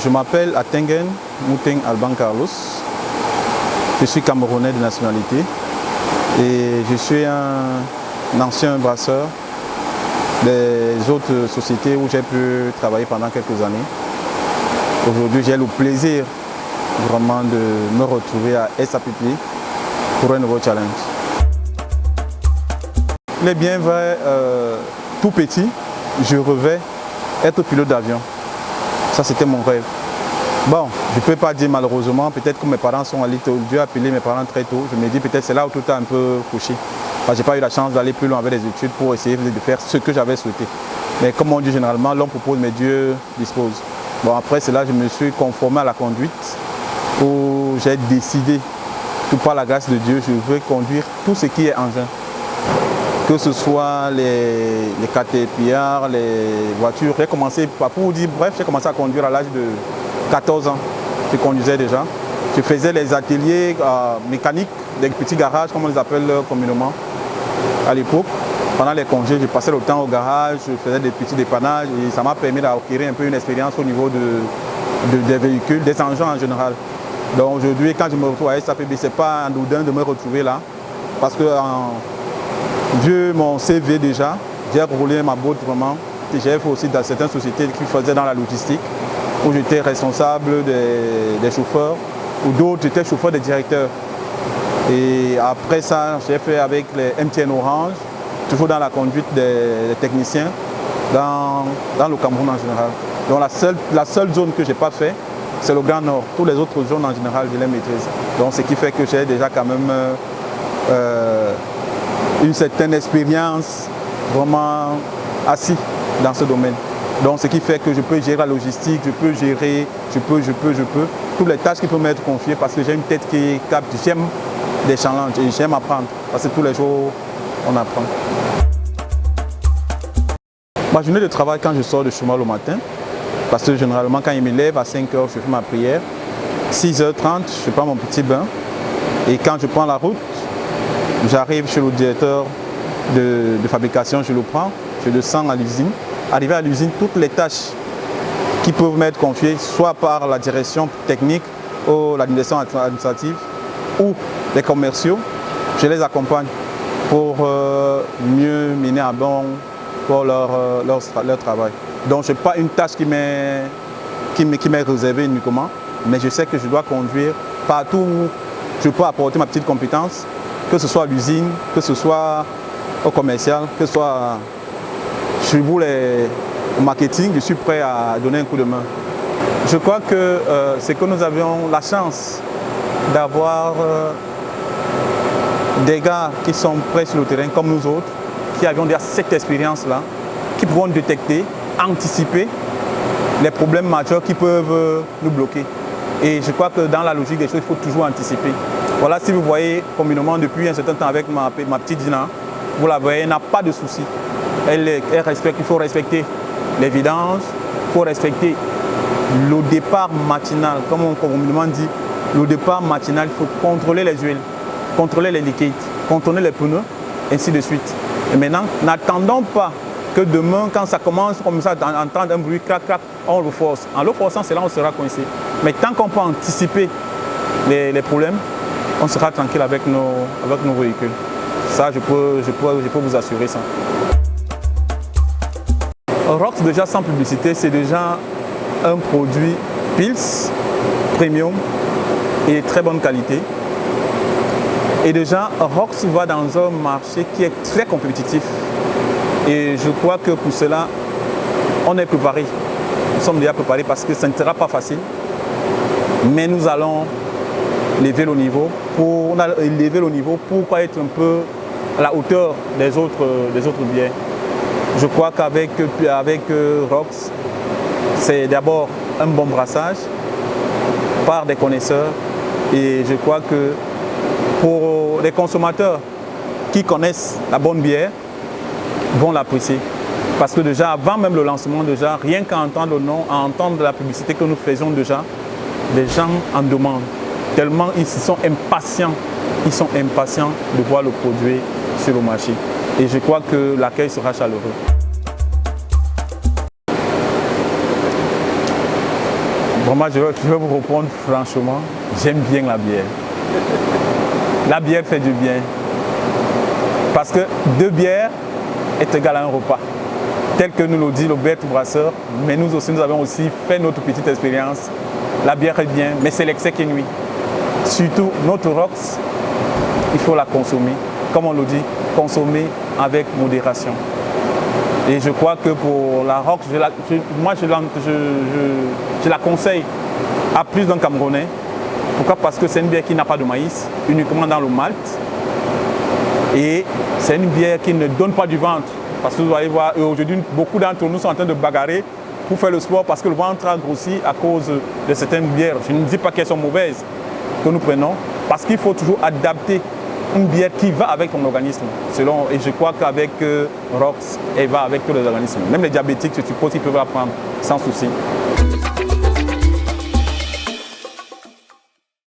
Je m'appelle Atengen Mouteng Alban Carlos. Je suis camerounais de nationalité et je suis un ancien brasseur des autres sociétés où j'ai pu travailler pendant quelques années. Aujourd'hui, j'ai le plaisir vraiment de me retrouver à SAPP pour un nouveau challenge. Il est bien vrai, tout petit, je rêvais être pilote d'avion. Ça, c'était mon rêve. Bon, je ne peux pas dire malheureusement, peut-être que mes parents sont allés tôt, Dieu a appelé mes parents très tôt. Je me dis peut-être c'est là où tout a un peu couché. Je n'ai pas eu la chance d'aller plus loin avec les études pour essayer de faire ce que j'avais souhaité. Mais comme on dit généralement, l'homme propose mais Dieu dispose. Bon, après cela, je me suis conformé à la conduite où j'ai décidé, tout par la grâce de Dieu, je veux conduire tout ce qui est engin. Que ce soit les caterpillars, les voitures. J'ai commencé, pour vous dire, bref, j'ai commencé à conduire à l'âge de 14 ans. Je conduisais déjà. Je faisais les ateliers mécaniques, des petits garages, comme on les appelle communément à l'époque. Pendant les congés, je passais le temps au garage, je faisais des petits dépannages et ça m'a permis d'acquérir un peu une expérience au niveau des véhicules, des engins en général. Donc aujourd'hui, quand je me retrouve à SAPP, ce n'est pas anodin de me retrouver là. Parce que vu mon CV déjà, j'ai roulé ma boîte vraiment. J'ai fait aussi dans certaines sociétés qui faisaient dans la logistique, où j'étais responsable des chauffeurs, ou d'autres j'étais chauffeur des directeurs. Et après ça, j'ai fait avec les MTN Orange, toujours dans la conduite des techniciens, dans le Cameroun en général. Donc la seule zone que je n'ai pas fait, c'est le Grand Nord. Toutes les autres zones en général, je les maîtrise. Donc ce qui fait que j'ai déjà quand même une certaine expérience vraiment assis dans ce domaine. Donc ce qui fait que je peux gérer la logistique, je peux gérer, je peux, toutes les tâches qui peuvent m'être confiées parce que j'ai une tête qui capte, j'aime des challenges et j'aime apprendre parce que tous les jours on apprend. Ma journée de travail quand je sors de chez moi le matin, parce que généralement quand il me lève à 5 h, je fais ma prière, 6h30, je prends mon petit bain et quand je prends la route, j'arrive chez le directeur de fabrication, je le prends, je descends à l'usine. Arrivé à l'usine, toutes les tâches qui peuvent m'être confiées, soit par la direction technique ou l'administration administrative ou les commerciaux, je les accompagne pour mieux mener à bon pour leur travail. Donc je n'ai pas une tâche qui m'est réservée uniquement, mais je sais que je dois conduire partout où je peux apporter ma petite compétence, que ce soit à l'usine, que ce soit au commercial, que ce soit chez vous au marketing, je suis prêt à donner un coup de main. Je crois que c'est que nous avions la chance d'avoir des gars qui sont prêts sur le terrain comme nous autres, qui avions déjà cette expérience-là, qui pourront détecter, anticiper les problèmes majeurs qui peuvent nous bloquer. Et je crois que dans la logique des choses, il faut toujours anticiper. Voilà, si vous voyez communément depuis un certain temps avec ma petite Dina, vous la voyez, elle n'a pas de soucis. Elle respecte, il faut respecter les vidanges, il faut respecter le départ matinal. Comme on communément dit, le départ matinal, il faut contrôler les huiles, contrôler les liquides, contrôler les pneus, ainsi de suite. Et maintenant, n'attendons pas que demain, quand ça commence comme ça, d'entendre un bruit, crac, crac, on le force. En le forçant, c'est là où on sera coincé. Mais tant qu'on peut anticiper les problèmes, on sera tranquille avec nos véhicules. Ça, je peux vous assurer ça. Rox, déjà sans publicité, c'est déjà un produit Pils, premium et très bonne qualité. Et déjà, Rox va dans un marché qui est très compétitif. Et je crois que pour cela, on est préparé. Nous sommes déjà préparés parce que ça ne sera pas facile. Mais nous allons lever le niveau pour être un peu à la hauteur des autres biens. Je crois qu'avec Rox, c'est d'abord un bon brassage par des connaisseurs et je crois que pour les consommateurs qui connaissent la bonne bière vont l'apprécier. Parce que déjà, avant même le lancement, déjà, rien qu'à entendre le nom, à entendre la publicité que nous faisons déjà, les gens en demandent. Tellement ils sont impatients de voir le produit sur le marché. Et je crois que l'accueil sera chaleureux. Vraiment, je vais vous répondre franchement, j'aime bien la bière. La bière fait du bien. Parce que 2 bières est égal à un repas. Tel que nous le dit le bête brasseur, mais nous aussi, nous avons aussi fait notre petite expérience. La bière est bien, mais c'est l'excès qui nuit. Surtout notre Rox, il faut la consommer. Comme on le dit, consommer avec modération. Et je crois que pour la Rox, moi je la conseille à plus d'un Camerounais. Pourquoi? Parce que c'est une bière qui n'a pas de maïs, uniquement dans le malt. Et c'est une bière qui ne donne pas du ventre. Parce que vous allez voir, aujourd'hui, beaucoup d'entre nous sont en train de bagarrer pour faire le sport parce que le ventre a grossi à cause de certaines bières. Je ne dis pas qu'elles sont mauvaises que nous prenons, parce qu'il faut toujours adapter une bière qui va avec ton organisme. Et je crois qu'avec Rox, elle va avec tous les organismes. Même les diabétiques, je suppose qu'ils peuvent la prendre sans souci.